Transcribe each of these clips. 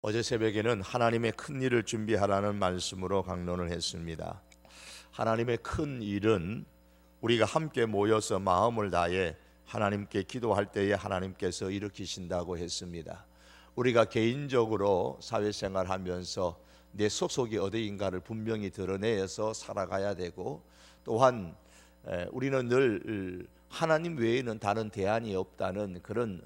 어제 새벽에는 하나님의 큰 일을 준비하라는 말씀으로 강론을 했습니다. 하나님의 큰 일은 우리가 함께 모여서 마음을 다해 하나님께 기도할 때에 하나님께서 일으키신다고 했습니다. 우리가 개인적으로 사회생활하면서 내 소속이 어디인가를 분명히 드러내서 살아가야 되고, 또한 우리는 늘 하나님 외에는 다른 대안이 없다는 그런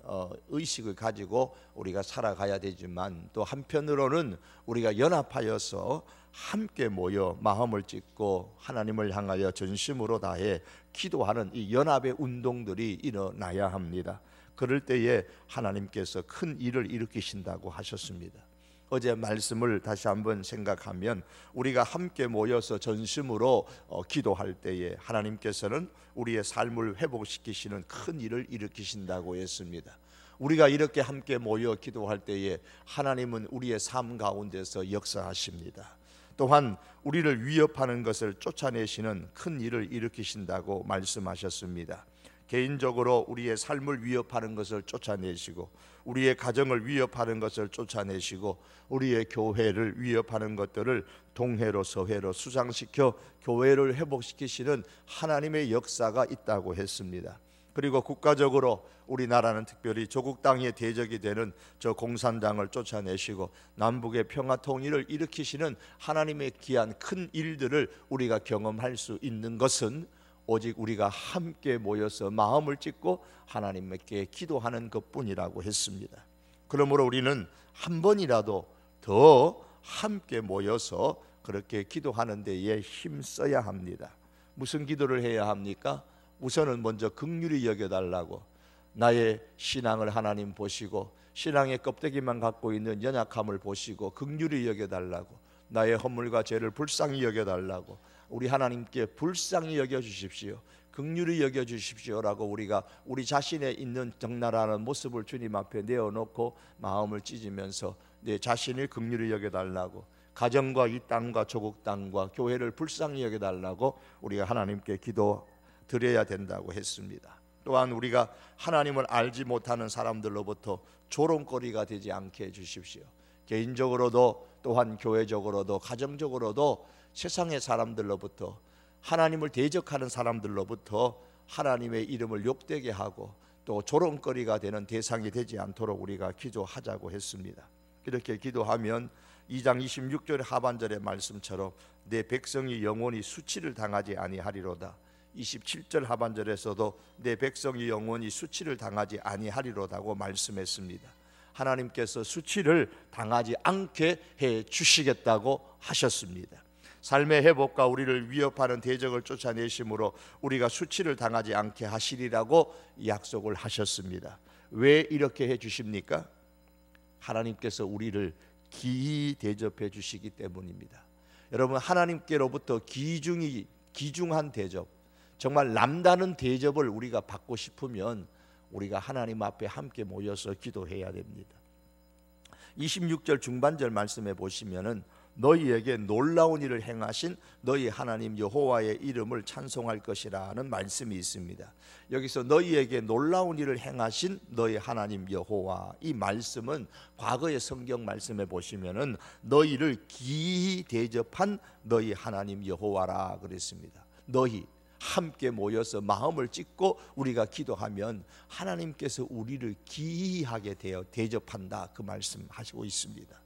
의식을 가지고 우리가 살아가야 되지만, 또 한편으로는 우리가 연합하여서 함께 모여 마음을 찢고 하나님을 향하여 전심으로 다해 기도하는 이 연합의 운동들이 일어나야 합니다. 그럴 때에 하나님께서 큰 일을 일으키신다고 하셨습니다. 어제 말씀을 다시 한번 생각하면 우리가 함께 모여서 전심으로 기도할 때에 하나님께서는 우리의 삶을 회복시키시는 큰 일을 일으키신다고 했습니다. 우리가 이렇게 함께 모여 기도할 때에 하나님은 우리의 삶 가운데서 역사하십니다. 또한 우리를 위협하는 것을 쫓아내시는 큰 일을 일으키신다고 말씀하셨습니다. 개인적으로 우리의 삶을 위협하는 것을 쫓아내시고, 우리의 가정을 위협하는 것을 쫓아내시고, 우리의 교회를 위협하는 것들을 동회로 서회로 수장시켜 교회를 회복시키시는 하나님의 역사가 있다고 했습니다. 그리고 국가적으로 우리나라는 특별히 조국 땅의 대적이 되는 저 공산당을 쫓아내시고 남북의 평화 통일을 일으키시는 하나님의 귀한 큰 일들을 우리가 경험할 수 있는 것은 오직 우리가 함께 모여서 마음을 찢고 하나님께 기도하는 것뿐이라고 했습니다. 그러므로 우리는 한 번이라도 더 함께 모여서 그렇게 기도하는 데에 힘써야 합니다. 무슨 기도를 해야 합니까? 우선은 먼저 긍휼히 여겨달라고, 나의 신앙을 하나님 보시고 신앙의 껍데기만 갖고 있는 연약함을 보시고 긍휼히 여겨달라고, 나의 허물과 죄를 불쌍히 여겨달라고, 우리 하나님께 불쌍히 여겨주십시오, 긍휼히 여겨주십시오라고 우리가 우리 자신에 있는 적나라한 모습을 주님 앞에 내어놓고 마음을 찢으면서 내 자신을 긍휼히 여겨달라고, 가정과 이 땅과 조국 땅과 교회를 불쌍히 여겨달라고 우리가 하나님께 기도 드려야 된다고 했습니다. 또한 우리가 하나님을 알지 못하는 사람들로부터 조롱거리가 되지 않게 해주십시오. 개인적으로도 또한 교회적으로도 가정적으로도 세상의 사람들로부터, 하나님을 대적하는 사람들로부터 하나님의 이름을 욕되게 하고 또 조롱거리가 되는 대상이 되지 않도록 우리가 기도하자고 했습니다. 이렇게 기도하면 2장 26절 하반절의 말씀처럼 내 백성이 영원히 수치를 당하지 아니하리로다. 27절 하반절에서도 내 백성이 영원히 수치를 당하지 아니하리로다고 말씀했습니다. 하나님께서 수치를 당하지 않게 해 주시겠다고 하셨습니다. 삶의 회복과 우리를 위협하는 대적을 쫓아내심으로 우리가 수치를 당하지 않게 하시리라고 약속을 하셨습니다. 왜 이렇게 해 주십니까? 하나님께서 우리를 기이 대접해 주시기 때문입니다. 여러분, 하나님께로부터 귀중한 대접, 정말 남다른 대접을 우리가 받고 싶으면 우리가 하나님 앞에 함께 모여서 기도해야 됩니다. 26절 중반절 말씀에 보시면은 너희에게 놀라운 일을 행하신 너희 하나님 여호와의 이름을 찬송할 것이라는 말씀이 있습니다. 여기서 너희에게 놀라운 일을 행하신 너희 하나님 여호와, 이 말씀은 과거의 성경 말씀에 보시면은 너희를 기이 대접한 너희 하나님 여호와라 그랬습니다. 너희 함께 모여서 마음을 찢고 우리가 기도하면 하나님께서 우리를 기이하게 되어 대접한다, 그 말씀하시고 있습니다.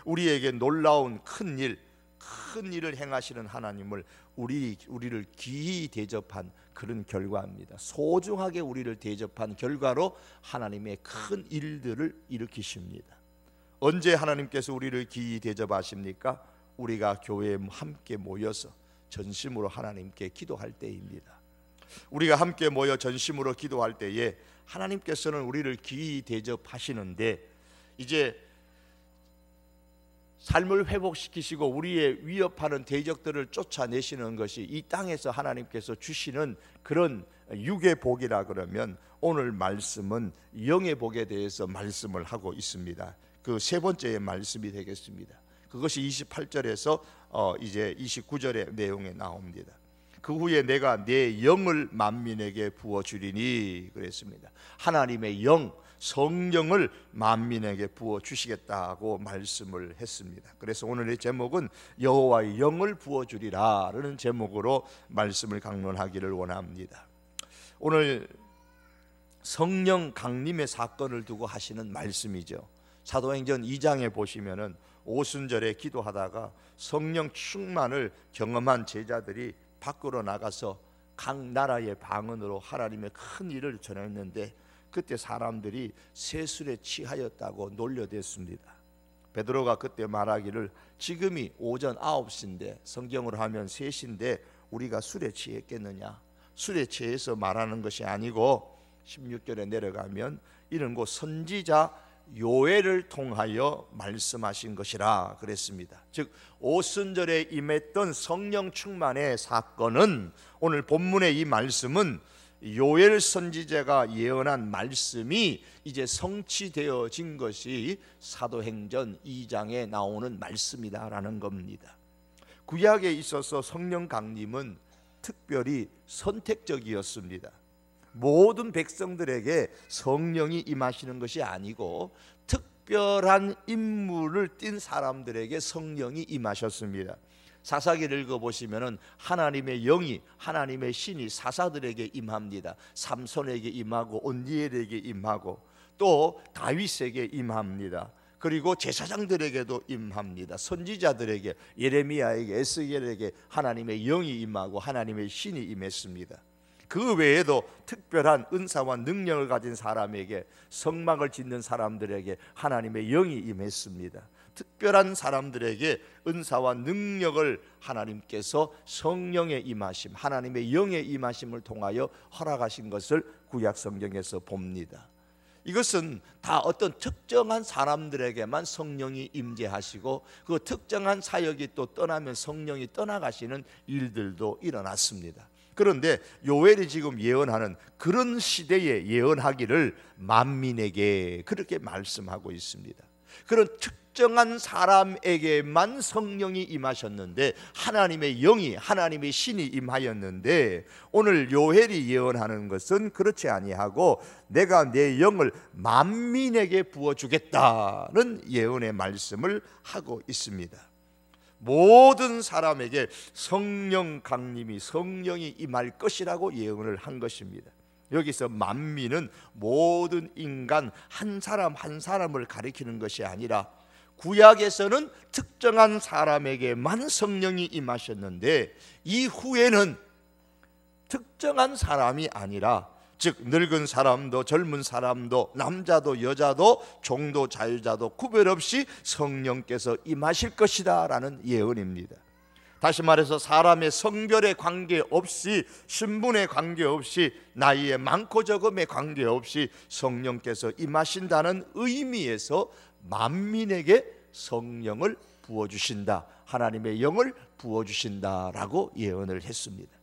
우리에게 놀라운 큰 일을 행하시는 하나님을 우리를 기이 대접한 그런 결과입니다. 소중하게 우리를 대접한 결과로 하나님의 큰 일들을 일으키십니다. 언제 하나님께서 우리를 기이 대접하십니까? 우리가 교회에 함께 모여서 전심으로 하나님께 기도할 때입니다. 우리가 함께 모여 전심으로 기도할 때에 하나님께서는 우리를 기이 대접하시는데, 이제 삶을 회복시키시고 우리의 위협하는 대적들을 쫓아내시는 것이 이 땅에서 하나님께서 주시는 그런 육의 복이라 그러면, 오늘 말씀은 영의 복에 대해서 말씀을 하고 있습니다. 그 세 번째의 말씀이 되겠습니다. 그것이 28절에서 이제 29절의 내용에 나옵니다. 그 후에 내가 내 영을 만민에게 부어주리니 그랬습니다. 하나님의 영, 성령을 만민에게 부어 주시겠다고 말씀을 했습니다. 그래서 오늘의 제목은 여호와의 영을 부어 주리라라는 제목으로 말씀을 강론하기를 원합니다. 오늘 성령 강림의 사건을 두고 하시는 말씀이죠. 사도행전 2장에 보시면은 오순절에 기도하다가 성령 충만을 경험한 제자들이 밖으로 나가서 각 나라의 방언으로 하나님의 큰 일을 전했는데 그때 사람들이 세술에 취하였다고 놀려댔습니다. 베드로가 그때 말하기를 지금이 오전 9시인데 성경으로 하면 3시인데 우리가 술에 취했겠느냐. 술에 취해서 말하는 것이 아니고 16절에 내려가면 이는 곧 선지자 요엘을 통하여 말씀하신 것이라 그랬습니다. 즉 오순절에 임했던 성령 충만의 사건은 오늘 본문의 이 말씀은 요엘 선지자가 예언한 말씀이 이제 성취되어진 것이 사도행전 2장에 나오는 말씀이다라는 겁니다. 구약에 있어서 성령 강림은 특별히 선택적이었습니다. 모든 백성들에게 성령이 임하시는 것이 아니고 특별한 임무를 띈 사람들에게 성령이 임하셨습니다. 사사기를 읽어보시면 하나님의 영이, 하나님의 신이 사사들에게 임합니다. 삼손에게 임하고 온니엘에게 임하고 또 다윗에게 임합니다. 그리고 제사장들에게도 임합니다. 선지자들에게, 예레미야에게, 에스겔에게 하나님의 영이 임하고 하나님의 신이 임했습니다. 그 외에도 특별한 은사와 능력을 가진 사람에게, 성막을 짓는 사람들에게 하나님의 영이 임했습니다. 특별한 사람들에게 은사와 능력을 하나님께서 성령의 임하심, 하나님의 영의 임하심을 통하여 허락하신 것을 구약 성경에서 봅니다. 이것은 다 어떤 특정한 사람들에게만 성령이 임재하시고 그 특정한 사역이 또 떠나면 성령이 떠나가시는 일들도 일어났습니다. 그런데 요엘이 지금 예언하는 그런 시대에 예언하기를 만민에게 그렇게 말씀하고 있습니다. 그런 특정한 사람에게만 성령이 임하셨는데 하나님의 영이, 하나님의 신이 임하였는데 오늘 요엘이 예언하는 것은 그렇지 아니하고 내가 내 영을 만민에게 부어주겠다는 예언의 말씀을 하고 있습니다. 모든 사람에게 성령 강림이, 성령이 임할 것이라고 예언을 한 것입니다. 여기서 만민은 모든 인간 한 사람 한 사람을 가리키는 것이 아니라 구약에서는 특정한 사람에게만 성령이 임하셨는데 이후에는 특정한 사람이 아니라 즉 늙은 사람도 젊은 사람도 남자도 여자도 종도 자유자도 구별 없이 성령께서 임하실 것이다 라는 예언입니다. 다시 말해서 사람의 성별에 관계없이, 신분에 관계없이, 나이에 많고 적음에 관계없이 성령께서 임하신다는 의미에서 만민에게 성령을 부어주신다, 하나님의 영을 부어주신다라고 예언을 했습니다.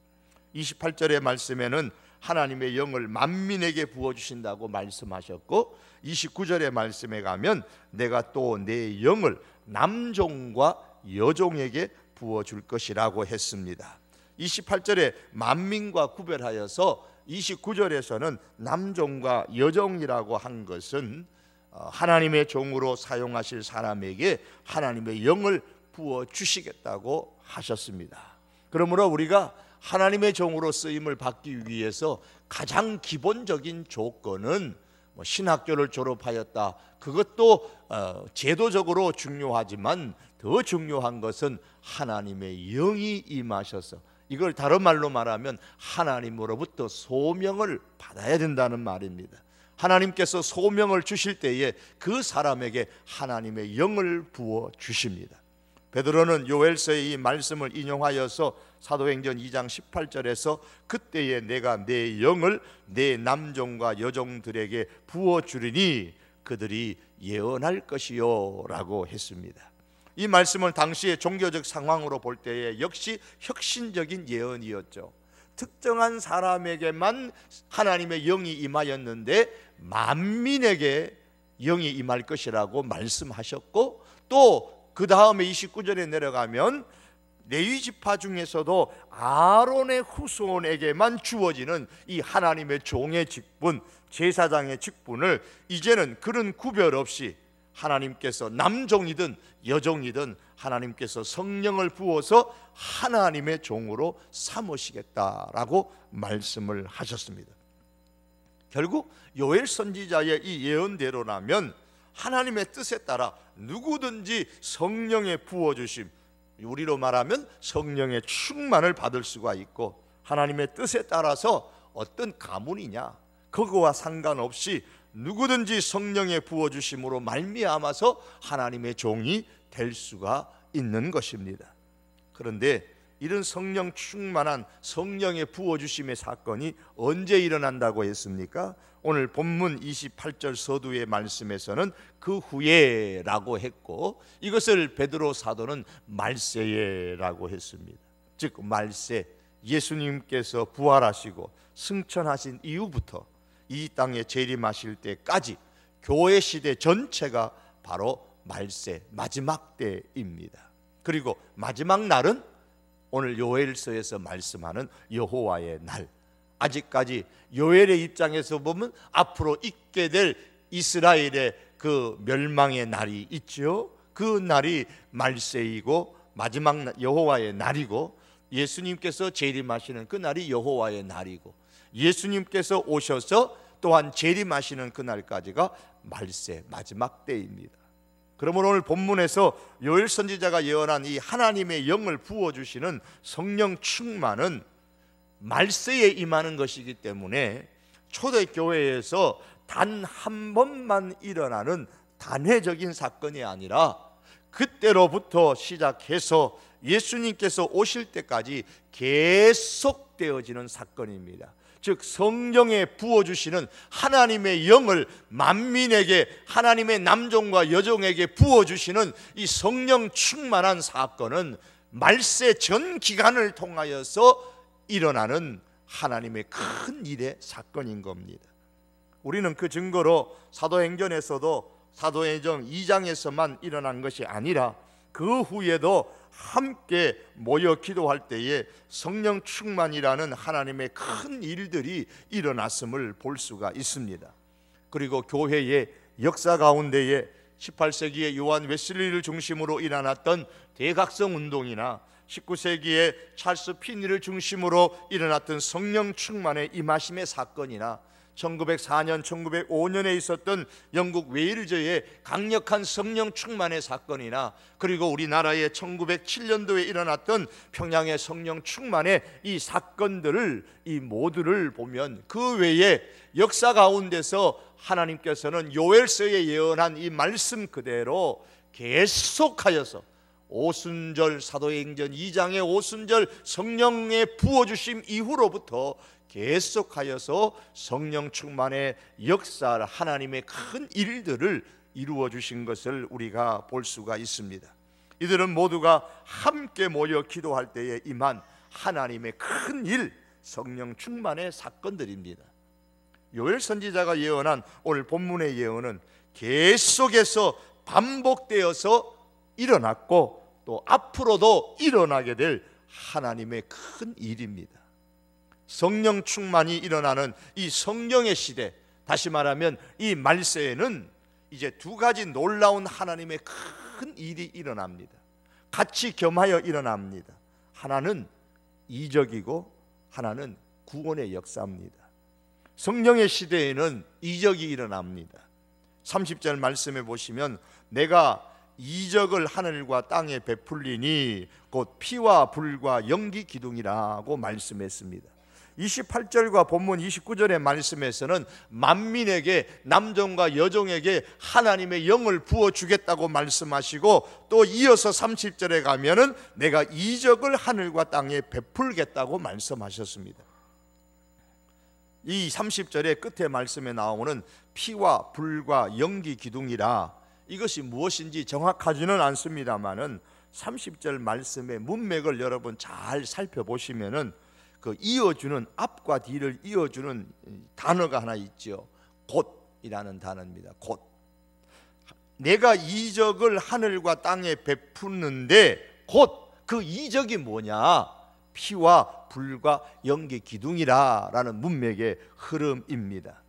28절의 말씀에는 하나님의 영을 만민에게 부어주신다고 말씀하셨고 29절의 말씀에 가면 내가 또 내 영을 남종과 여종에게 부어줄 것이라고 했습니다. 28절에 만민과 구별하여서 29절에서는 남종과 여종이라고 한 것은 하나님의 종으로 사용하실 사람에게 하나님의 영을 부어주시겠다고 하셨습니다. 그러므로 우리가 하나님의 종으로 쓰임을 받기 위해서 가장 기본적인 조건은 신학교를 졸업하였다, 그것도 제도적으로 중요하지만 더 중요한 것은 하나님의 영이 임하셔서, 이걸 다른 말로 말하면 하나님으로부터 소명을 받아야 된다는 말입니다. 하나님께서 소명을 주실 때에 그 사람에게 하나님의 영을 부어 주십니다. 베드로는 요엘서의 이 말씀을 인용하여서 사도행전 2장 18절에서 그때에 내가 내 영을 내 남종과 여종들에게 부어주리니 그들이 예언할 것이요 라고 했습니다. 이 말씀을 당시의 종교적 상황으로 볼 때에 역시 혁신적인 예언이었죠. 특정한 사람에게만 하나님의 영이 임하였는데 만민에게 영이 임할 것이라고 말씀하셨고 또 그 다음에 29절에 내려가면 레위 지파 중에서도 아론의 후손에게만 주어지는 이 하나님의 종의 직분, 제사장의 직분을 이제는 그런 구별 없이 하나님께서 남종이든 여종이든 하나님께서 성령을 부어서 하나님의 종으로 삼으시겠다라고 말씀을 하셨습니다. 결국 요엘 선지자의 이 예언대로라면 하나님의 뜻에 따라 누구든지 성령의 부어주심, 우리로 말하면 성령의 충만을 받을 수가 있고, 하나님의 뜻에 따라서 어떤 가문이냐 그거와 상관없이 누구든지 성령의 부어주심으로 말미암아서 하나님의 종이 될 수가 있는 것입니다. 그런데 이런 성령 충만한 성령의 부어주심의 사건이 언제 일어난다고 했습니까? 오늘 본문 28절 서두의 말씀에서는 그 후에라고 했고, 이것을 베드로 사도는 말세에라고 했습니다. 즉 말세, 예수님께서 부활하시고 승천하신 이후부터 이 땅에 재림하실 때까지 교회 시대 전체가 바로 말세, 마지막 때입니다. 그리고 마지막 날은 오늘 요엘서에서 말씀하는 여호와의 날, 아직까지 요엘의 입장에서 보면 앞으로 있게 될 이스라엘의 그 멸망의 날이 있죠. 그 날이 말세이고 마지막 여호와의 날이고, 예수님께서 재림하시는 그 날이 여호와의 날이고, 예수님께서 오셔서 또한 재림하시는 그 날까지가 말세, 마지막 때입니다. 그러므로 오늘 본문에서 요엘 선지자가 예언한 이 하나님의 영을 부어주시는 성령 충만은 말세에 임하는 것이기 때문에 초대교회에서 단 한 번만 일어나는 단회적인 사건이 아니라 그때로부터 시작해서 예수님께서 오실 때까지 계속되어지는 사건입니다. 즉 성령에 부어주시는 하나님의 영을 만민에게, 하나님의 남종과 여종에게 부어주시는 이 성령 충만한 사건은 말세 전 기간을 통하여서 일어나는 하나님의 큰 일의 사건인 겁니다. 우리는 그 증거로 사도행전에서도 사도행전 2장에서만 일어난 것이 아니라 그 후에도 함께 모여 기도할 때에 성령 충만이라는 하나님의 큰 일들이 일어났음을 볼 수가 있습니다. 그리고 교회의 역사 가운데에 18세기의 요한 웨슬리를 중심으로 일어났던 대각성 운동이나 19세기의 찰스 피니를 중심으로 일어났던 성령 충만의 임하심의 사건이나 1904년, 1905년에 있었던 영국 웨일즈의 강력한 성령 충만의 사건이나, 그리고 우리나라의 1907년도에 일어났던 평양의 성령 충만의 이 사건들을, 이 모두를 보면 그 외에 역사 가운데서 하나님께서는 요엘서에 예언한 이 말씀 그대로 계속하여서 오순절, 사도행전 2장의 오순절 성령의 부어주심 이후로부터 계속하여서 성령 충만의 역사, 하나님의 큰 일들을 이루어 주신 것을 우리가 볼 수가 있습니다. 이들은 모두가 함께 모여 기도할 때에 임한 하나님의 큰 일, 성령 충만의 사건들입니다. 요엘 선지자가 예언한 오늘 본문의 예언은 계속해서 반복되어서 일어났고 또 앞으로도 일어나게 될 하나님의 큰 일입니다. 성령 충만이 일어나는 이 성령의 시대, 다시 말하면 이 말세에는 이제 두 가지 놀라운 하나님의 큰 일이 일어납니다. 같이 겸하여 일어납니다. 하나는 이적이고 하나는 구원의 역사입니다. 성령의 시대에는 이적이 일어납니다. 30절 말씀에 보시면 내가 이적을 하늘과 땅에 베풀리니 곧 피와 불과 연기 기둥이라고 말씀했습니다. 28절과 본문 29절의 말씀에서는 만민에게, 남종과 여종에게 하나님의 영을 부어주겠다고 말씀하시고, 또 이어서 30절에 가면은 내가 이적을 하늘과 땅에 베풀겠다고 말씀하셨습니다. 이 30절의 끝에 말씀에 나오는 피와 불과 연기 기둥이라, 이것이 무엇인지 정확하지는 않습니다만은 30절 말씀의 문맥을 여러분 잘 살펴보시면은 그 이어주는, 앞과 뒤를 이어주는 단어가 하나 있죠. 곧이라는 단어입니다. 곧. 내가 이적을 하늘과 땅에 베푸는데 곧 그 이적이 뭐냐? 피와 불과 연기 기둥이라는 문맥의 흐름입니다.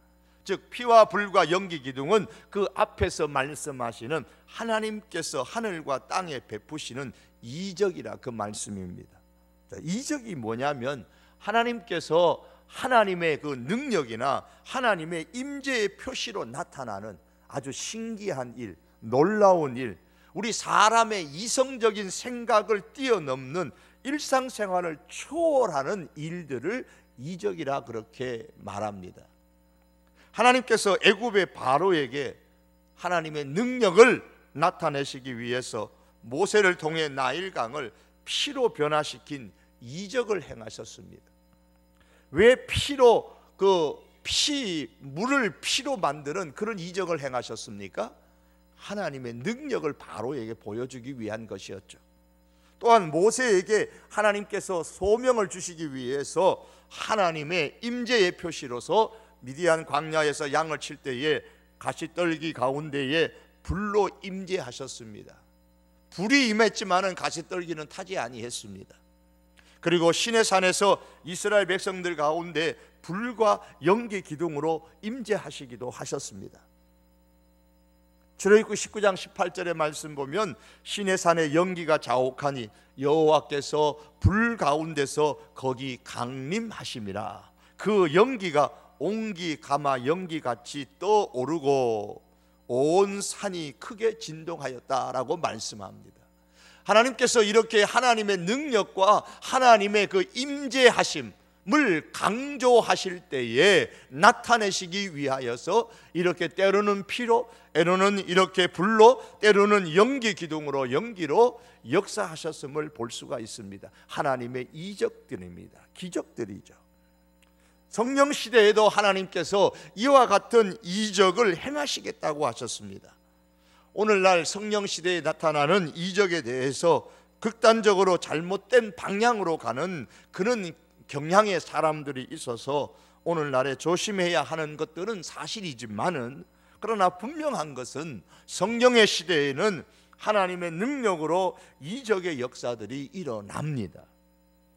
즉 피와 불과 연기 기둥은 그 앞에서 말씀하시는 하나님께서 하늘과 땅에 베푸시는 이적이라 그 말씀입니다. 이적이 뭐냐면 하나님께서 하나님의 그 능력이나 하나님의 임재의 표시로 나타나는 아주 신기한 일, 놀라운 일, 우리 사람의 이성적인 생각을 뛰어넘는 일상생활을 초월하는 일들을 이적이라 그렇게 말합니다. 하나님께서 애굽의 바로에게 하나님의 능력을 나타내시기 위해서 모세를 통해 나일강을 피로 변화시킨 이적을 행하셨습니다. 왜 피로 물을 피로 만드는 그런 이적을 행하셨습니까? 하나님의 능력을 바로에게 보여주기 위한 것이었죠. 또한 모세에게 하나님께서 소명을 주시기 위해서 하나님의 임재의 표시로서 미디안 광야에서 양을 칠 때에 가시떨기 가운데에 불로 임재하셨습니다. 불이 임했지만은 가시떨기는 타지 아니했습니다. 그리고 시내산에서 이스라엘 백성들 가운데 불과 연기 기둥으로 임재하시기도 하셨습니다. 출애굽기 19장 18절의 말씀 보면 시내산에 연기가 자욱하니 여호와께서 불 가운데서 거기 강림하심이라. 그 연기가 옹기 가마 연기같이 떠오르고 온 산이 크게 진동하였다라고 말씀합니다. 하나님께서 이렇게 하나님의 능력과 하나님의 그 임재하심을 강조하실 때에 나타내시기 위하여서 이렇게 때로는 피로, 때로는 이렇게 불로, 때로는 연기 기둥으로 연기로 역사하셨음을 볼 수가 있습니다. 하나님의 이적들입니다. 기적들이죠. 성령 시대에도 하나님께서 이와 같은 이적을 행하시겠다고 하셨습니다. 오늘날 성령 시대에 나타나는 이적에 대해서 극단적으로 잘못된 방향으로 가는 그런 경향의 사람들이 있어서 오늘날에 조심해야 하는 것들은 사실이지만은, 그러나 분명한 것은 성령의 시대에는 하나님의 능력으로 이적의 역사들이 일어납니다.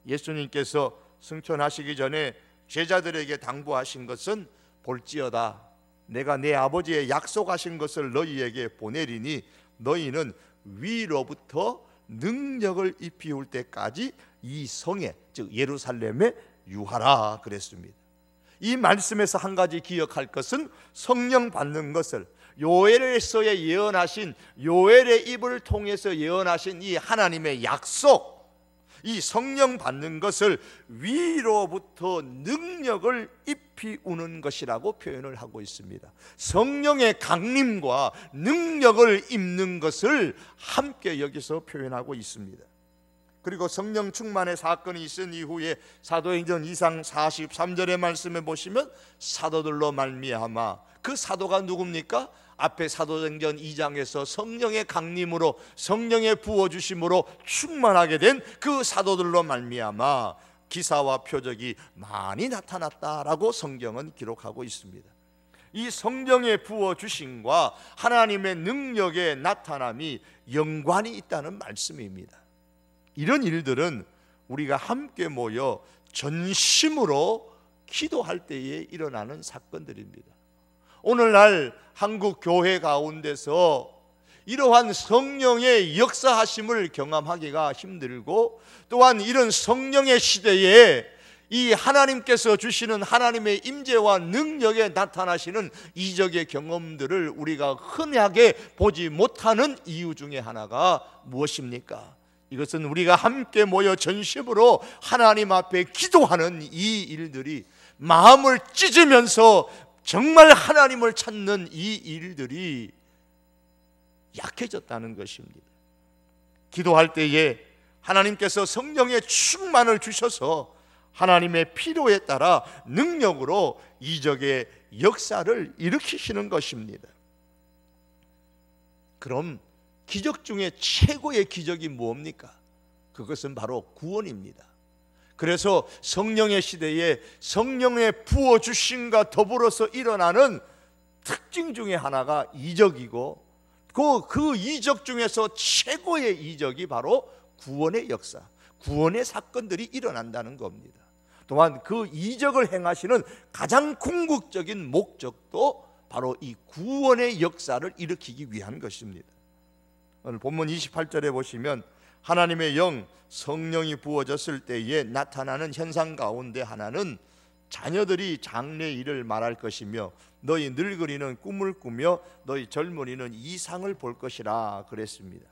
예수님께서 승천하시기 전에 제자들에게 당부하신 것은 볼지어다 내가 내 아버지의 약속하신 것을 너희에게 보내리니 너희는 위로부터 능력을 입히울 때까지 이 성에, 즉 예루살렘에 유하라 그랬습니다. 이 말씀에서 한 가지 기억할 것은 성령 받는 것을 요엘에서의 예언하신, 요엘의 입을 통해서 예언하신 이 하나님의 약속, 이 성령 받는 것을 위로부터 능력을 입히우는 것이라고 표현을 하고 있습니다. 성령의 강림과 능력을 입는 것을 함께 여기서 표현하고 있습니다. 그리고 성령 충만의 사건이 있은 이후에 사도행전 2장 43절의 말씀에 보시면 사도들로 말미암아, 그 사도가 누굽니까? 앞에 사도행전 2장에서 성령의 강림으로, 성령의 부어주심으로 충만하게 된 그 사도들로 말미암아 기사와 표적이 많이 나타났다라고 성경은 기록하고 있습니다. 이 성령의 부어주심과 하나님의 능력의 나타남이 연관이 있다는 말씀입니다. 이런 일들은 우리가 함께 모여 전심으로 기도할 때에 일어나는 사건들입니다. 오늘날 한국 교회 가운데서 이러한 성령의 역사하심을 경험하기가 힘들고, 또한 이런 성령의 시대에 이 하나님께서 주시는 하나님의 임재와 능력에 나타나시는 이적의 경험들을 우리가 흔하게 보지 못하는 이유 중에 하나가 무엇입니까? 이것은 우리가 함께 모여 전심으로 하나님 앞에 기도하는 이 일들이, 마음을 찢으면서 정말 하나님을 찾는 이 일들이 약해졌다는 것입니다. 기도할 때에 하나님께서 성령의 충만을 주셔서 하나님의 필요에 따라 능력으로 이적의 역사를 일으키시는 것입니다. 그럼 기적 중에 최고의 기적이 뭡니까? 그것은 바로 구원입니다. 그래서 성령의 시대에 성령의 부어주심과 더불어서 일어나는 특징 중에 하나가 이적이고, 그 이적 중에서 최고의 이적이 바로 구원의 역사, 구원의 사건들이 일어난다는 겁니다. 또한 그 이적을 행하시는 가장 궁극적인 목적도 바로 이 구원의 역사를 일으키기 위한 것입니다. 오늘 본문 28절에 보시면 하나님의 영 성령이 부어졌을 때에 나타나는 현상 가운데 하나는 자녀들이 장래 일을 말할 것이며 너희 늙은이는 꿈을 꾸며 너희 젊은이는 이상을 볼 것이라 그랬습니다.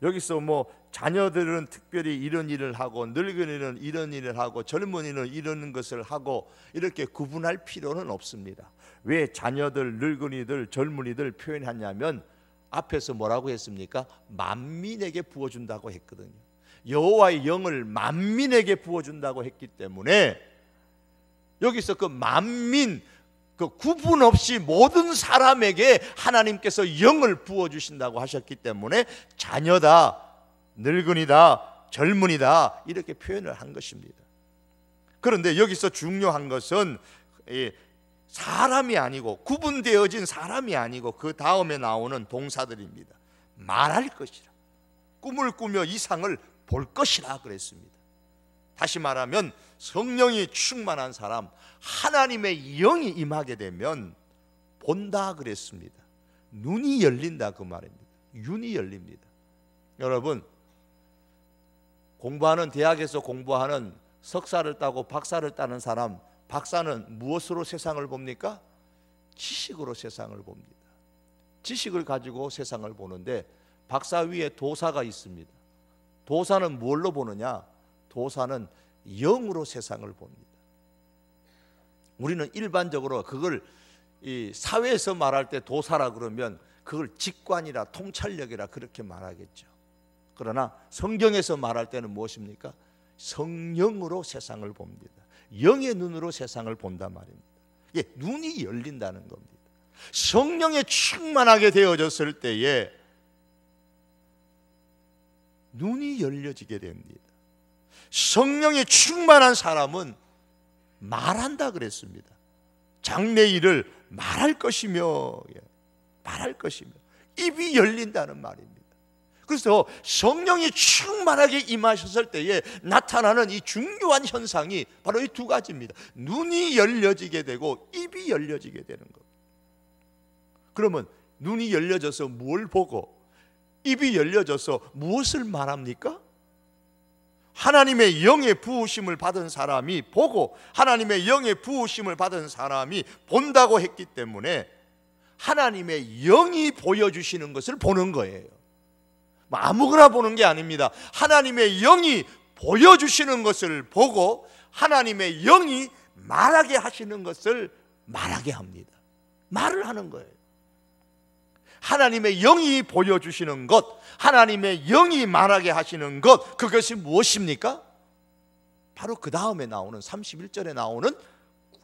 여기서 뭐 자녀들은 특별히 이런 일을 하고 늙은이는 이런 일을 하고 젊은이는 이런 것을 하고 이렇게 구분할 필요는 없습니다. 왜 자녀들, 늙은이들, 젊은이들 표현하냐면 앞에서 뭐라고 했습니까? 만민에게 부어준다고 했거든요. 여호와의 영을 만민에게 부어준다고 했기 때문에 여기서 그 만민, 그 구분 없이 모든 사람에게 하나님께서 영을 부어주신다고 하셨기 때문에 자녀다, 늙은이다, 젊은이다 이렇게 표현을 한 것입니다. 그런데 여기서 중요한 것은 사람이 아니고 구분되어진 사람이 아니고 그 다음에 나오는 동사들입니다. 말할 것이라, 꿈을 꾸며 이상을 볼 것이라 그랬습니다. 다시 말하면 성령이 충만한 사람, 하나님의 영이 임하게 되면 본다 그랬습니다. 눈이 열린다 그 말입니다. 윤이 열립니다. 여러분, 공부하는 대학에서 공부하는 석사를 따고 박사를 따는 사람, 박사는 무엇으로 세상을 봅니까? 지식으로 세상을 봅니다. 지식을 가지고 세상을 보는데 박사 위에 도사가 있습니다. 도사는 뭘로 보느냐? 도사는 영으로 세상을 봅니다. 우리는 일반적으로 그걸 이 사회에서 말할 때 도사라 그러면 그걸 직관이라 통찰력이라 그렇게 말하겠죠. 그러나 성경에서 말할 때는 무엇입니까? 성령으로 세상을 봅니다. 영의 눈으로 세상을 본단 말입니다. 이게 눈이 열린다는 겁니다. 성령에 충만하게 되어졌을 때에 눈이 열려지게 됩니다. 성령에 충만한 사람은 말한다 그랬습니다. 장래 일을 말할 것이며 입이 열린다는 말입니다. 그래서 성령이 충만하게 임하셨을 때에 나타나는 이 중요한 현상이 바로 이 두 가지입니다. 눈이 열려지게 되고 입이 열려지게 되는 것. 그러면 눈이 열려져서 뭘 보고 입이 열려져서 무엇을 말합니까? 하나님의 영의 부으심을 받은 사람이 보고 하나님의 영의 부으심을 받은 사람이 본다고 했기 때문에 하나님의 영이 보여주시는 것을 보는 거예요. 아무거나 보는 게 아닙니다. 하나님의 영이 보여주시는 것을 보고 하나님의 영이 말하게 하시는 것을 말하게 합니다. 말을 하는 거예요. 하나님의 영이 보여주시는 것, 하나님의 영이 말하게 하시는 것, 그것이 무엇입니까? 바로 그 다음에 나오는 31절에 나오는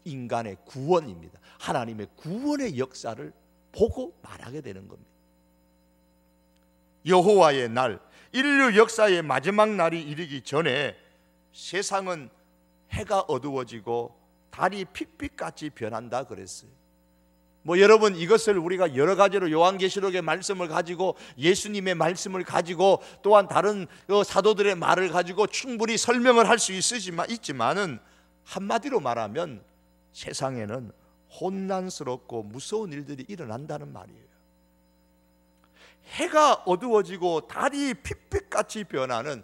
인간의 구원입니다. 하나님의 구원의 역사를 보고 말하게 되는 겁니다. 여호와의 날, 인류 역사의 마지막 날이 이르기 전에 세상은 해가 어두워지고 달이 핏빛같이 변한다 그랬어요. 여러분, 이것을 우리가 여러 가지로 요한계시록의 말씀을 가지고 예수님의 말씀을 가지고 또한 다른 사도들의 말을 가지고 충분히 설명을 할 수 있지만은 한마디로 말하면 세상에는 혼란스럽고 무서운 일들이 일어난다는 말이에요. 해가 어두워지고 달이 핏빛같이 변하는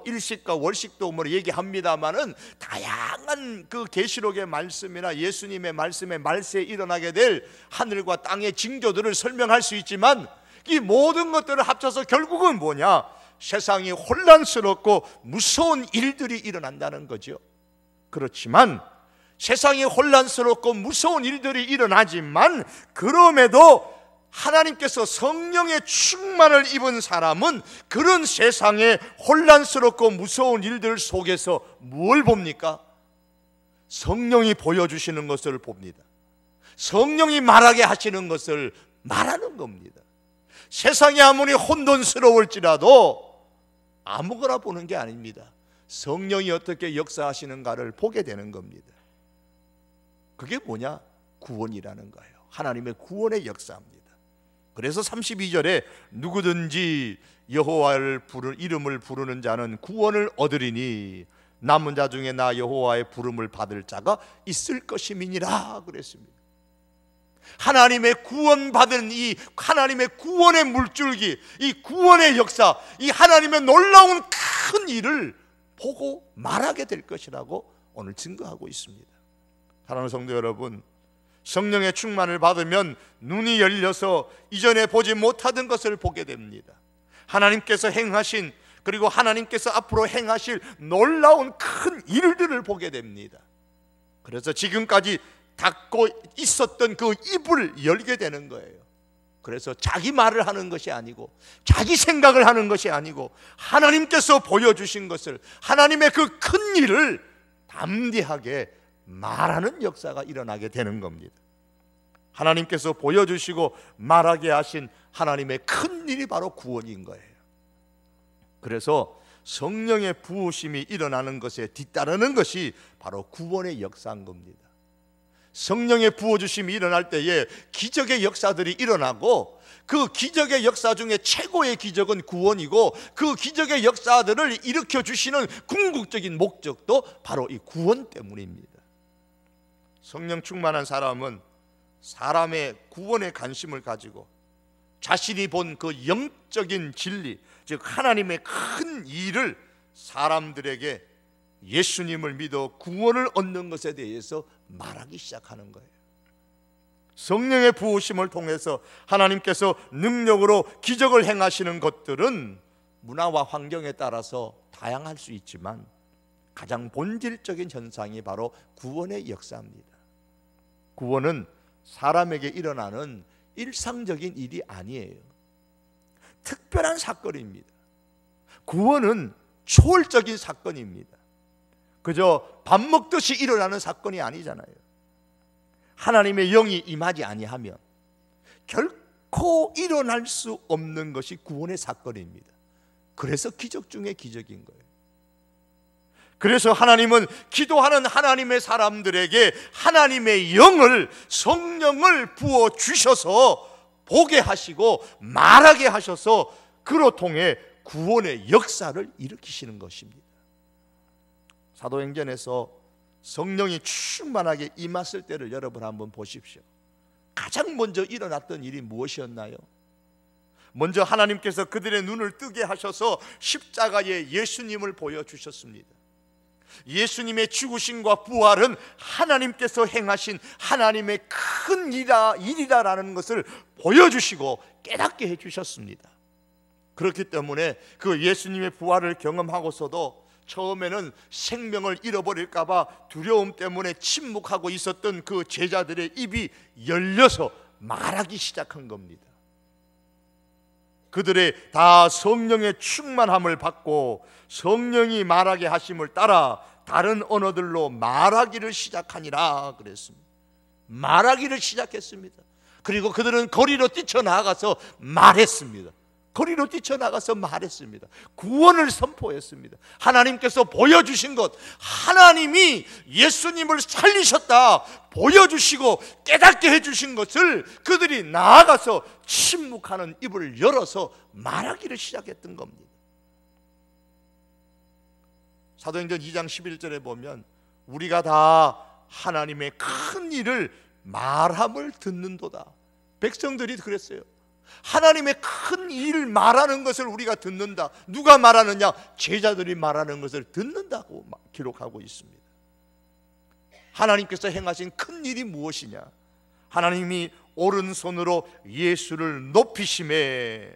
일식과 월식도 얘기합니다만은 다양한 그 계시록의 말씀이나 예수님의 말씀에 말세에 일어나게 될 하늘과 땅의 징조들을 설명할 수 있지만 이 모든 것들을 합쳐서 결국은 뭐냐? 세상이 혼란스럽고 무서운 일들이 일어난다는 거죠. 그렇지만 세상이 혼란스럽고 무서운 일들이 일어나지만 그럼에도 하나님께서 성령의 충만을 입은 사람은 그런 세상에 혼란스럽고 무서운 일들 속에서 뭘 봅니까? 성령이 보여주시는 것을 봅니다. 성령이 말하게 하시는 것을 말하는 겁니다. 세상이 아무리 혼돈스러울지라도 아무거나 보는 게 아닙니다. 성령이 어떻게 역사하시는가를 보게 되는 겁니다. 그게 뭐냐? 구원이라는 거예요. 하나님의 구원의 역사입니다. 그래서 32절에 누구든지 여호와를 이름을 부르는 자는 구원을 얻으리니 남은 자 중에 나 여호와의 부름을 받을 자가 있을 것임이니라 그랬습니다. 하나님의 구원받은 이 하나님의 구원의 물줄기, 이 구원의 역사, 이 하나님의 놀라운 큰 일을 보고 말하게 될 것이라고 오늘 증거하고 있습니다. 사랑하는 성도 여러분, 성령의 충만을 받으면 눈이 열려서 이전에 보지 못하던 것을 보게 됩니다. 하나님께서 행하신, 그리고 하나님께서 앞으로 행하실 놀라운 큰 일들을 보게 됩니다. 그래서 지금까지 닫고 있었던 그 입을 열게 되는 거예요. 그래서 자기 말을 하는 것이 아니고, 자기 생각을 하는 것이 아니고, 하나님께서 보여주신 것을, 하나님의 그 큰 일을 담대하게 말하는 역사가 일어나게 되는 겁니다. 하나님께서 보여주시고 말하게 하신 하나님의 큰 일이 바로 구원인 거예요. 그래서 성령의 부으심이 일어나는 것에 뒤따르는 것이 바로 구원의 역사인 겁니다. 성령의 부어주심이 일어날 때에 기적의 역사들이 일어나고, 그 기적의 역사 중에 최고의 기적은 구원이고, 그 기적의 역사들을 일으켜 주시는 궁극적인 목적도 바로 이 구원 때문입니다. 성령 충만한 사람은 사람의 구원에 관심을 가지고 자신이 본 그 영적인 진리, 즉 하나님의 큰 일을 사람들에게 예수님을 믿어 구원을 얻는 것에 대해서 말하기 시작하는 거예요. 성령의 부으심을 통해서 하나님께서 능력으로 기적을 행하시는 것들은 문화와 환경에 따라서 다양할 수 있지만 가장 본질적인 현상이 바로 구원의 역사입니다. 구원은 사람에게 일어나는 일상적인 일이 아니에요. 특별한 사건입니다. 구원은 초월적인 사건입니다. 그저 밥 먹듯이 일어나는 사건이 아니잖아요. 하나님의 영이 임하지 아니하면 결코 일어날 수 없는 것이 구원의 사건입니다. 그래서 기적 중에 기적인 거예요. 그래서 하나님은 기도하는 하나님의 사람들에게 하나님의 영을, 성령을 부어 주셔서 보게 하시고 말하게 하셔서 그로 통해 구원의 역사를 일으키시는 것입니다. 사도행전에서 성령이 충만하게 임했을 때를 여러분 한번 보십시오. 가장 먼저 일어났던 일이 무엇이었나요? 먼저 하나님께서 그들의 눈을 뜨게 하셔서 십자가에 예수님을 보여주셨습니다. 예수님의 죽으심과 부활은 하나님께서 행하신 하나님의 큰 일이라는 것을 보여주시고 깨닫게 해주셨습니다. 그렇기 때문에 그 예수님의 부활을 경험하고서도 처음에는 생명을 잃어버릴까 봐 두려움 때문에 침묵하고 있었던 그 제자들의 입이 열려서 말하기 시작한 겁니다. 그들의 다 성령의 충만함을 받고 성령이 말하게 하심을 따라 다른 언어들로 말하기를 시작하니라 그랬습니다. 말하기를 시작했습니다. 그리고 그들은 거리로 뛰쳐나가서 말했습니다. 거리로 뛰쳐나가서 말했습니다. 구원을 선포했습니다. 하나님께서 보여주신 것, 하나님이 예수님을 살리셨다 보여주시고 깨닫게 해주신 것을 그들이 나아가서 침묵하는 입을 열어서 말하기를 시작했던 겁니다. 사도행전 2장 11절에 보면 우리가 다 하나님의 큰 일을 말함을 듣는도다. 백성들이 그랬어요. 하나님의 큰 일을 말하는 것을 우리가 듣는다. 누가 말하느냐? 제자들이 말하는 것을 듣는다고 기록하고 있습니다. 하나님께서 행하신 큰 일이 무엇이냐? 하나님이 오른손으로 예수를 높이심에,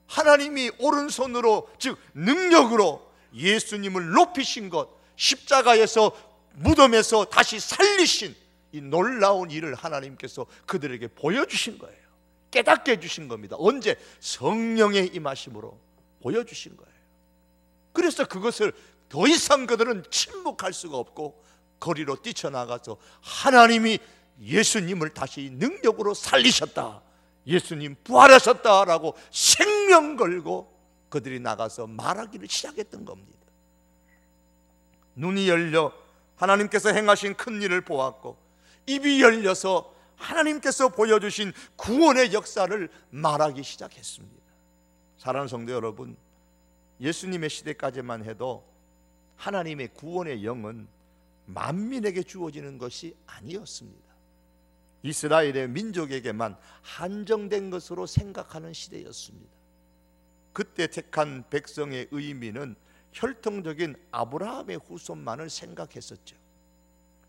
하나님이 오른손으로, 즉 능력으로 예수님을 높이신 것, 십자가에서 무덤에서 다시 살리신 이 놀라운 일을 하나님께서 그들에게 보여주신 거예요. 깨닫게 해주신 겁니다. 언제? 성령의 임하심으로 보여주신 거예요. 그래서 그것을 더 이상 그들은 침묵할 수가 없고 거리로 뛰쳐나가서 하나님이 예수님을 다시 능력으로 살리셨다, 예수님 부활하셨다라고 생명 걸고 그들이 나가서 말하기를 시작했던 겁니다. 눈이 열려 하나님께서 행하신 큰 일을 보았고, 입이 열려서 하나님께서 보여주신 구원의 역사를 말하기 시작했습니다. 사랑하는 성도 여러분, 예수님의 시대까지만 해도 하나님의 구원의 영은 만민에게 주어지는 것이 아니었습니다. 이스라엘의 민족에게만 한정된 것으로 생각하는 시대였습니다. 그때 택한 백성의 의미는 혈통적인 아브라함의 후손만을 생각했었죠.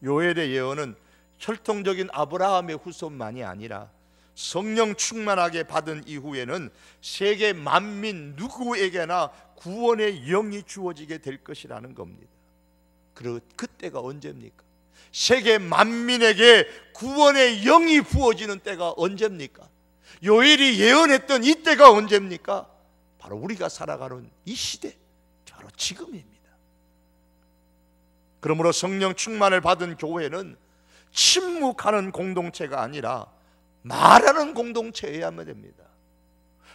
요엘의 예언은 혈통적인 아브라함의 후손만이 아니라 성령 충만하게 받은 이후에는 세계 만민 누구에게나 구원의 영이 주어지게 될 것이라는 겁니다. 그때가 언제입니까? 세계 만민에게 구원의 영이 부어지는 때가 언제입니까? 요엘이 예언했던 이 때가 언제입니까? 바로 우리가 살아가는 이 시대, 바로 지금입니다. 그러므로 성령 충만을 받은 교회는 침묵하는 공동체가 아니라 말하는 공동체여야만 됩니다.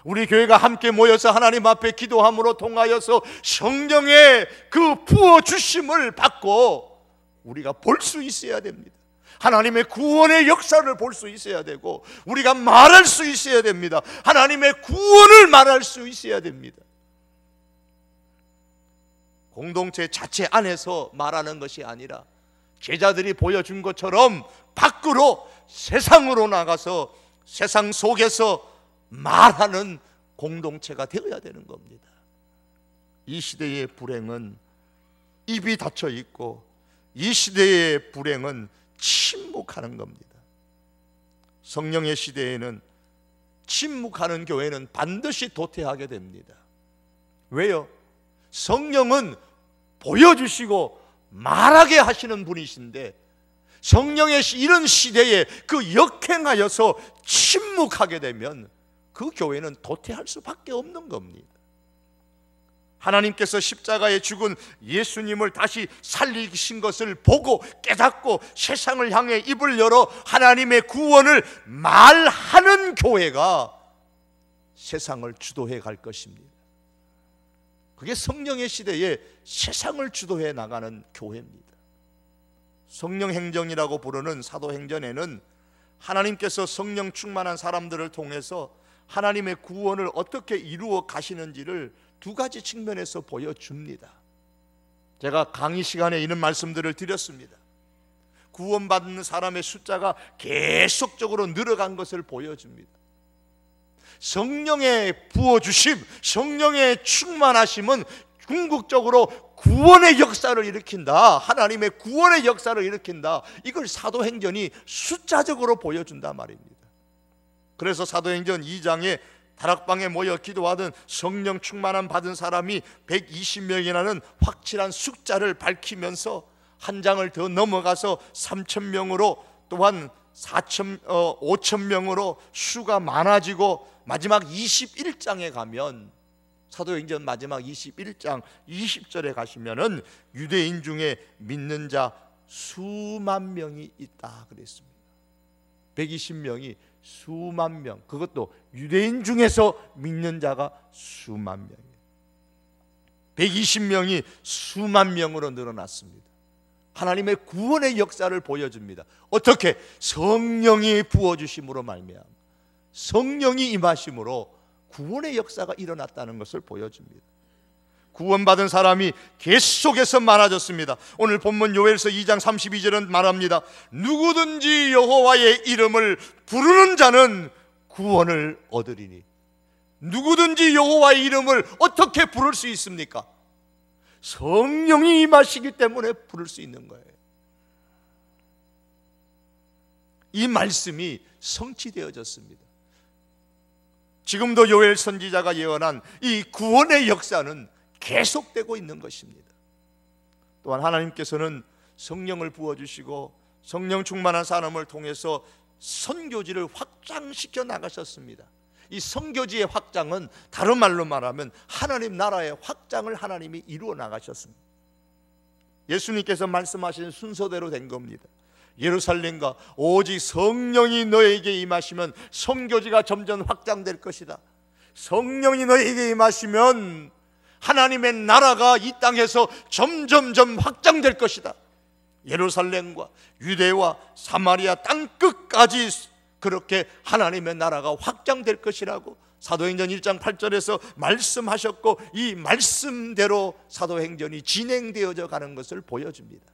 우리 교회가 함께 모여서 하나님 앞에 기도함으로 통하여서 성령의 그 부어주심을 받고 우리가 볼 수 있어야 됩니다. 하나님의 구원의 역사를 볼 수 있어야 되고 우리가 말할 수 있어야 됩니다. 하나님의 구원을 말할 수 있어야 됩니다. 공동체 자체 안에서 말하는 것이 아니라 제자들이 보여준 것처럼 밖으로 세상으로 나가서 세상 속에서 말하는 공동체가 되어야 되는 겁니다. 이 시대의 불행은 입이 닫혀 있고 이 시대의 불행은 침묵하는 겁니다. 성령의 시대에는 침묵하는 교회는 반드시 도태하게 됩니다. 왜요? 성령은 보여주시고 말하게 하시는 분이신데 성령의 이런 시대에 그 역행하여서 침묵하게 되면 그 교회는 도태할 수밖에 없는 겁니다. 하나님께서 십자가에 죽은 예수님을 다시 살리신 것을 보고 깨닫고 세상을 향해 입을 열어 하나님의 구원을 말하는 교회가 세상을 주도해 갈 것입니다. 그게 성령의 시대에 세상을 주도해 나가는 교회입니다. 성령행전이라고 부르는 사도행전에는 하나님께서 성령 충만한 사람들을 통해서 하나님의 구원을 어떻게 이루어 가시는지를 두 가지 측면에서 보여줍니다. 제가 강의 시간에 이런 말씀들을 드렸습니다. 구원받는 사람의 숫자가 계속적으로 늘어간 것을 보여줍니다. 성령의 부어주심, 성령의 충만하심은 궁극적으로 구원의 역사를 일으킨다. 하나님의 구원의 역사를 일으킨다. 이걸 사도행전이 숫자적으로 보여준단 말입니다. 그래서 사도행전 2장에 다락방에 모여 기도하던 성령 충만함 받은 사람이 120명이라는 확실한 숫자를 밝히면서 한 장을 더 넘어가서 3,000명으로 또한 5,000명으로 수가 많아지고 마지막 21장에 가면 사도행전 마지막 21장 20절에 가시면은 유대인 중에 믿는 자 수만 명이 있다 그랬습니다. 120명이 수만 명, 그것도 유대인 중에서 믿는 자가 수만 명이에요. 120명이 수만 명으로 늘어났습니다. 하나님의 구원의 역사를 보여줍니다. 어떻게? 성령이 부어주심으로 말미암아 성령이 임하심으로 구원의 역사가 일어났다는 것을 보여줍니다. 구원받은 사람이 계속해서 많아졌습니다. 오늘 본문 요엘서 2장 32절은 말합니다. 누구든지 여호와의 이름을 부르는 자는 구원을 얻으리니. 누구든지 여호와의 이름을 어떻게 부를 수 있습니까? 성령이 임하시기 때문에 부를 수 있는 거예요. 이 말씀이 성취되어졌습니다. 지금도 요엘 선지자가 예언한 이 구원의 역사는 계속되고 있는 것입니다. 또한 하나님께서는 성령을 부어주시고 성령 충만한 사람을 통해서 선교지를 확장시켜 나가셨습니다. 이 선교지의 확장은 다른 말로 말하면 하나님 나라의 확장을 하나님이 이루어 나가셨습니다. 예수님께서 말씀하신 순서대로 된 겁니다. 예루살렘과 오직 성령이 너에게 임하시면 선교지가 점점 확장될 것이다. 성령이 너에게 임하시면 하나님의 나라가 이 땅에서 점점점 확장될 것이다. 예루살렘과 유대와 사마리아 땅끝까지 그렇게 하나님의 나라가 확장될 것이라고 사도행전 1장 8절에서 말씀하셨고 이 말씀대로 사도행전이 진행되어져 가는 것을 보여줍니다.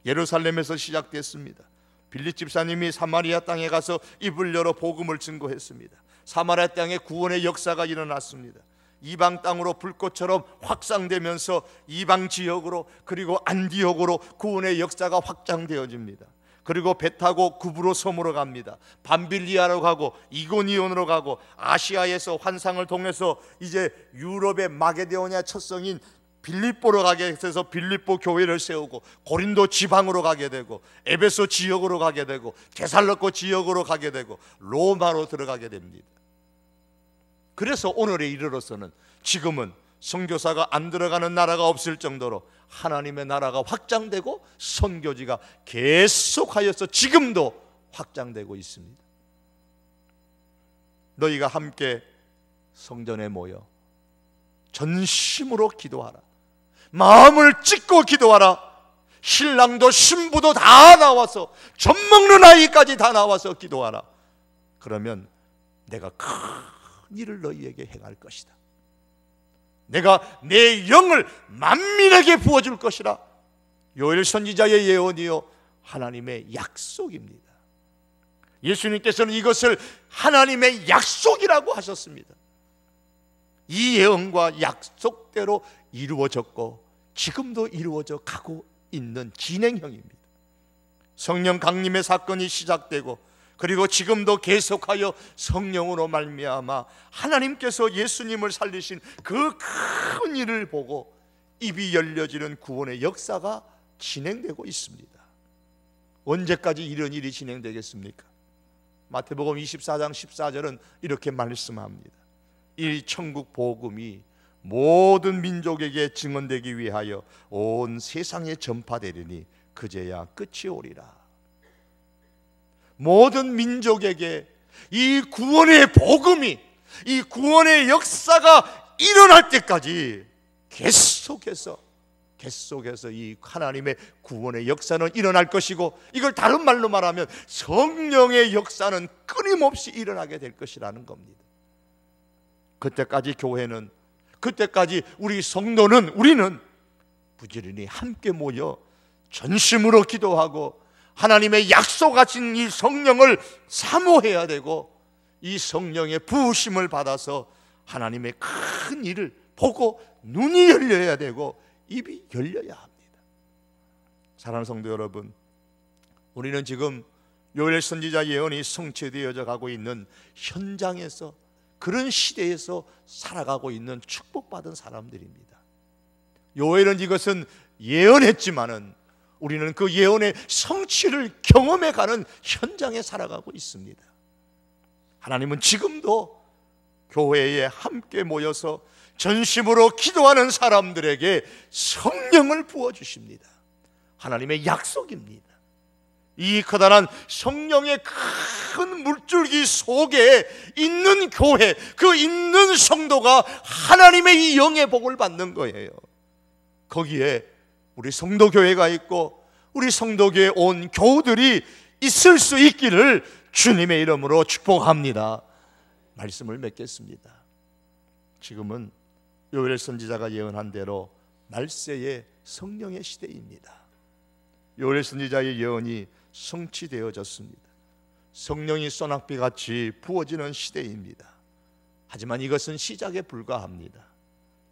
예루살렘에서 시작됐습니다. 빌립 집사님이 사마리아 땅에 가서 입을 열어 복음을 증거했습니다. 사마리아 땅에 구원의 역사가 일어났습니다. 이방 땅으로 불꽃처럼 확산되면서 이방 지역으로 그리고 안디옥으로 구원의 역사가 확장되어집니다. 그리고 배 타고 구브로 섬으로 갑니다. 밤빌리아로 가고 이고니온으로 가고 아시아에서 환상을 통해서 이제 유럽의 마게도니아 첫 성인 빌립보로 가게 돼서 빌립보 교회를 세우고 고린도 지방으로 가게 되고 에베소 지역으로 가게 되고 데살로코 지역으로 가게 되고 로마로 들어가게 됩니다. 그래서 오늘에 이르러서는 지금은 선교사가 안 들어가는 나라가 없을 정도로 하나님의 나라가 확장되고 선교지가 계속하여서 지금도 확장되고 있습니다. 너희가 함께 성전에 모여 전심으로 기도하라. 마음을 찢고 기도하라. 신랑도 신부도 다 나와서 젖 먹는 아이까지 다 나와서 기도하라. 그러면 내가 큰 일을 너희에게 행할 것이다. 내가 내 영을 만민에게 부어줄 것이라. 요엘 선지자의 예언이요 하나님의 약속입니다. 예수님께서는 이것을 하나님의 약속이라고 하셨습니다. 이 예언과 약속대로 이루어졌고 지금도 이루어져 가고 있는 진행형입니다. 성령 강림의 사건이 시작되고 그리고 지금도 계속하여 성령으로 말미암아 하나님께서 예수님을 살리신 그 큰 일을 보고 입이 열려지는 구원의 역사가 진행되고 있습니다. 언제까지 이런 일이 진행되겠습니까? 마태복음 24장 14절은 이렇게 말씀합니다. 이 천국 복음이 모든 민족에게 증언되기 위하여 온 세상에 전파되리니 그제야 끝이 오리라. 모든 민족에게 이 구원의 복음이, 이 구원의 역사가 일어날 때까지 계속해서 이 하나님의 구원의 역사는 일어날 것이고, 이걸 다른 말로 말하면 성령의 역사는 끊임없이 일어나게 될 것이라는 겁니다. 그때까지 교회는, 그때까지 우리 성도는, 우리는 부지런히 함께 모여 전심으로 기도하고 하나님의 약속하신 이 성령을 사모해야 되고, 이 성령의 부으심을 받아서 하나님의 큰 일을 보고 눈이 열려야 되고 입이 열려야 합니다. 사랑하는 성도 여러분, 우리는 지금 요엘 선지자 예언이 성취되어져 가고 있는 현장에서, 그런 시대에서 살아가고 있는 축복받은 사람들입니다. 요엘은 이것은 예언했지만은 우리는 그 예언의 성취를 경험해가는 현장에 살아가고 있습니다. 하나님은 지금도 교회에 함께 모여서 전심으로 기도하는 사람들에게 성령을 부어주십니다. 하나님의 약속입니다. 이 커다란 성령의 큰 물줄기 속에 있는 교회, 그 있는 성도가 하나님의 이 영의 복을 받는 거예요. 거기에 우리 성도교회가 있고 우리 성도교회 온 교우들이 있을 수 있기를 주님의 이름으로 축복합니다. 말씀을 맺겠습니다. 지금은 요엘 선지자가 예언한 대로 말세의 성령의 시대입니다. 요엘 선지자의 예언이 성취되어졌습니다. 성령이 소낙비같이 부어지는 시대입니다. 하지만 이것은 시작에 불과합니다.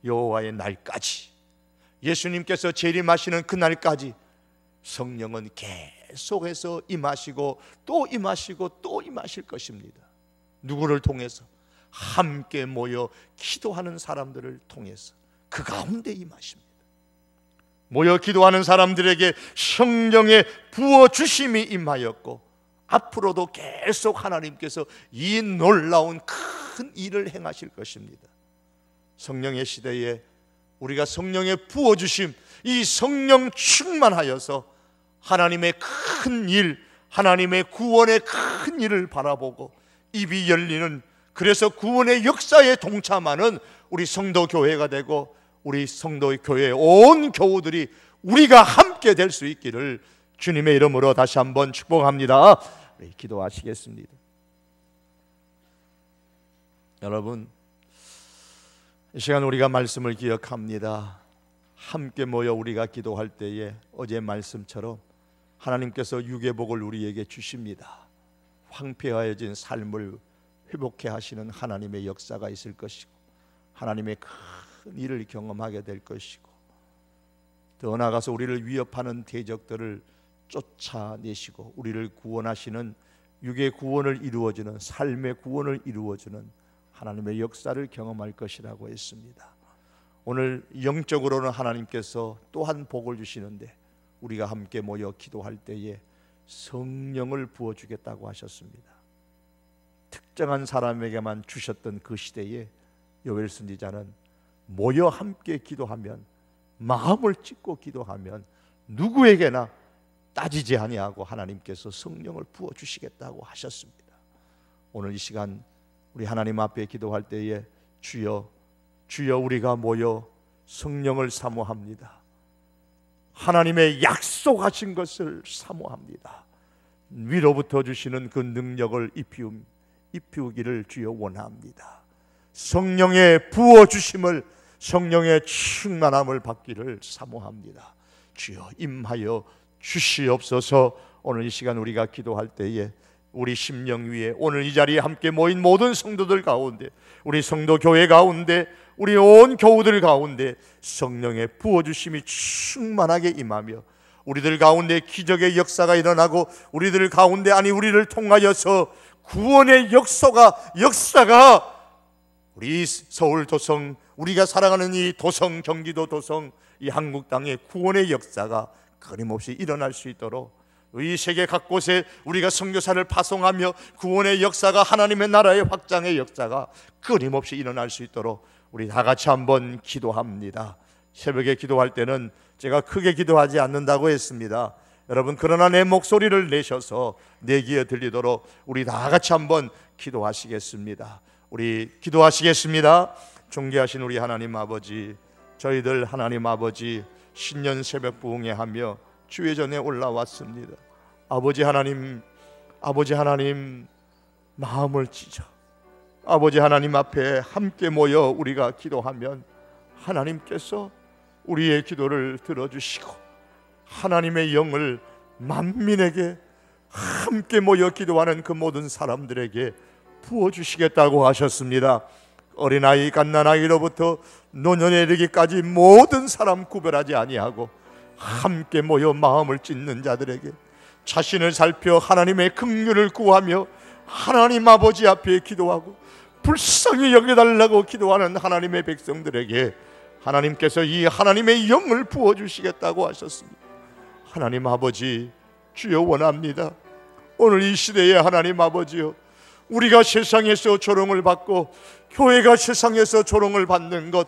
여호와의 날까지, 예수님께서 재림하시는 그날까지 성령은 계속해서 임하시고 또 임하시고 또 임하실 것입니다. 누구를 통해서? 함께 모여 기도하는 사람들을 통해서 그 가운데 임하십니다. 모여 기도하는 사람들에게 성령의 부어주심이 임하였고 앞으로도 계속 하나님께서 이 놀라운 큰 일을 행하실 것입니다. 성령의 시대에 우리가 성령의 부어주심, 이 성령 충만하여서 하나님의 큰 일, 하나님의 구원의 큰 일을 바라보고 입이 열리는, 그래서 구원의 역사에 동참하는 우리 성도교회가 되고 우리 성도교회 온 교우들이 우리가 함께 될 수 있기를 주님의 이름으로 다시 한번 축복합니다. 기도하시겠습니다. 여러분, 이 시간 우리가 말씀을 기억합니다. 함께 모여 우리가 기도할 때에 어제 말씀처럼 하나님께서 육의 복을 우리에게 주십니다. 황폐하여진 삶을 회복해 하시는 하나님의 역사가 있을 것이고, 하나님의 큰 일을 경험하게 될 것이고, 더 나아가서 우리를 위협하는 대적들을 쫓아내시고 우리를 구원하시는 육의 구원을 이루어주는, 삶의 구원을 이루어주는 하나님의 역사를 경험할 것이라고 했습니다. 오늘 영적으로는 하나님께서 또한 복을 주시는데, 우리가 함께 모여 기도할 때에 성령을 부어주겠다고 하셨습니다. 특정한 사람에게만 주셨던 그 시대에 요엘 선지자는 모여 함께 기도하면, 마음을 찢고 기도하면 누구에게나 따지지 아니하고 하나님께서 성령을 부어주시겠다고 하셨습니다. 오늘 이 시간 우리 하나님 앞에 기도할 때에 주여, 주여 우리가 모여 성령을 사모합니다. 하나님의 약속하신 것을 사모합니다. 위로부터 주시는 그 능력을 입히기를 주여 원합니다. 성령의 부어주심을, 성령의 충만함을 받기를 사모합니다. 주여 임하여 주시옵소서. 오늘 이 시간 우리가 기도할 때에 우리 심령 위에, 오늘 이 자리에 함께 모인 모든 성도들 가운데, 우리 성도 교회 가운데, 우리 온 교우들 가운데 성령의 부어주심이 충만하게 임하며 우리들 가운데 기적의 역사가 일어나고, 우리들 가운데, 아니 우리를 통하여서 구원의 역사가 우리 서울 도성, 우리가 사랑하는 이 도성, 경기도 도성, 이 한국 땅의 구원의 역사가 끊임없이 일어날 수 있도록, 이 세계 각곳에 우리가 선교사를 파송하며 구원의 역사가, 하나님의 나라의 확장의 역사가 끊임없이 일어날 수 있도록 우리 다 같이 한번 기도합니다. 새벽에 기도할 때는 제가 크게 기도하지 않는다고 했습니다. 여러분, 그러나 내 목소리를 내셔서 내 귀에 들리도록 우리 다 같이 한번 기도하시겠습니다. 우리 기도하시겠습니다. 존귀하신 우리 하나님 아버지, 저희들 하나님 아버지 신년 새벽 부흥회하며 주의 전에 올라왔습니다. 아버지 하나님 마음을 찢어 아버지 하나님 앞에 함께 모여 우리가 기도하면 하나님께서 우리의 기도를 들어주시고, 하나님의 영을 만민에게, 함께 모여 기도하는 그 모든 사람들에게 부어주시겠다고 하셨습니다. 어린아이 갓난아이로부터 노년에 이르기까지 모든 사람 구별하지 아니하고 함께 모여 마음을 찢는 자들에게 자신을 살펴 하나님의 긍휼을 구하며 하나님 아버지 앞에 기도하고 불쌍히 여겨달라고 기도하는 하나님의 백성들에게 하나님께서 이 하나님의 영을 부어주시겠다고 하셨습니다. 하나님 아버지, 주여 원합니다. 오늘 이 시대에 하나님 아버지요, 우리가 세상에서 조롱을 받고 교회가 세상에서 조롱을 받는 것,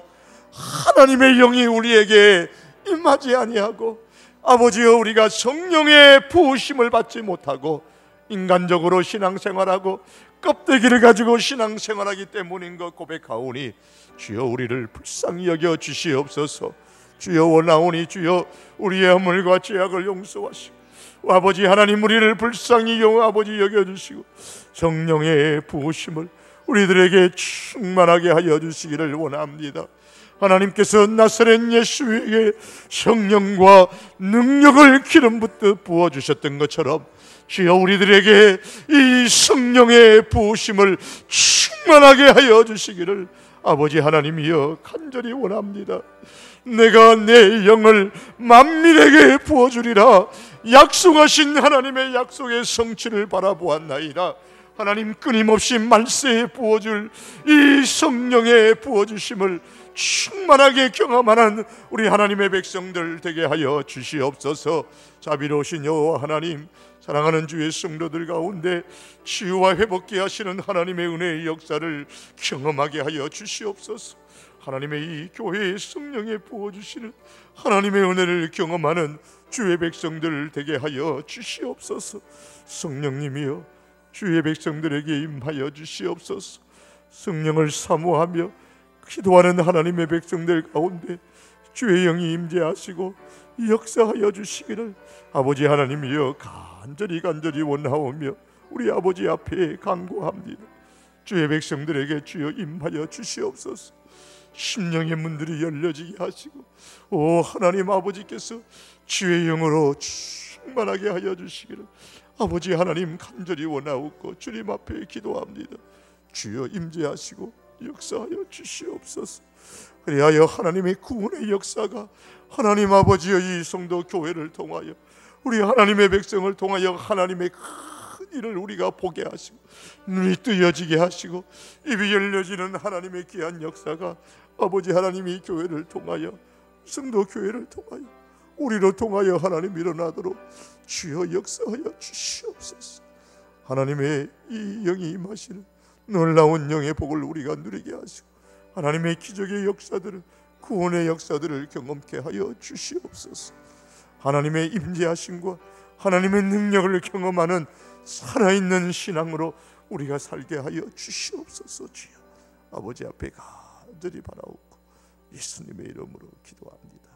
하나님의 영이 우리에게 임하지 아니하고, 아버지여, 우리가 성령의 부으심을 받지 못하고 인간적으로 신앙생활하고 껍데기를 가지고 신앙생활하기 때문인 것 고백하오니 주여 우리를 불쌍히 여겨 주시옵소서. 주여 원하오니 주여 우리의 허물과 죄악을 용서하시고, 아버지 하나님 우리를 불쌍히 아버지 여겨주시고 성령의 부으심을 우리들에게 충만하게 하여 주시기를 원합니다. 하나님께서 나사렛 예수에게 성령과 능력을 기름 붓듯 부어주셨던 것처럼 주여 우리들에게 이 성령의 부으심을 충만하게 하여 주시기를 아버지 하나님이여 간절히 원합니다. 내가 내 영을 만민에게 부어주리라 약속하신 하나님의 약속의 성취를 바라보았나이다. 하나님, 끊임없이 말세에 부어줄 이 성령의 부어주심을 충만하게 경험하는 우리 하나님의 백성들 되게 하여 주시옵소서. 자비로우신 여호와 하나님, 사랑하는 주의 성도들 가운데 치유와 회복케 하시는 하나님의 은혜의 역사를 경험하게 하여 주시옵소서. 하나님의 이 교회의 성령에 부어주시는 하나님의 은혜를 경험하는 주의 백성들 되게 하여 주시옵소서. 성령님이여 주의 백성들에게 임하여 주시옵소서. 성령을 사모하며 기도하는 하나님의 백성들 가운데 주의 영이 임재하시고 역사하여 주시기를 아버지 하나님이여 간절히 원하오며 우리 아버지 앞에 간구합니다. 주의 백성들에게 주여 임하여 주시옵소서. 심령의 문들이 열려지게 하시고 오 하나님 아버지께서 주의 영으로 충만하게 하여 주시기를 아버지 하나님 간절히 원하옵고 주님 앞에 기도합니다. 주여 임재하시고 역사하여 주시옵소서. 그리하여 하나님의 구원의 역사가 하나님 아버지의 이 성도 교회를 통하여 우리 하나님의 백성을 통하여 하나님의 큰 일을 우리가 보게 하시고 눈이 뜨여지게 하시고 입이 열려지는 하나님의 귀한 역사가 아버지 하나님이 교회를 통하여 성도 교회를 통하여 우리로 통하여 하나님 일어나도록 주여 역사하여 주시옵소서. 하나님의 이 영이 임하시는 놀라운 영의 복을 우리가 누리게 하시고 하나님의 기적의 역사들을 구원의 역사들을 경험케 하여 주시옵소서. 하나님의 임재하심과 하나님의 능력을 경험하는 살아있는 신앙으로 우리가 살게 하여 주시옵소서. 주여 아버지 앞에 간절히 바라옵고 예수님의 이름으로 기도합니다.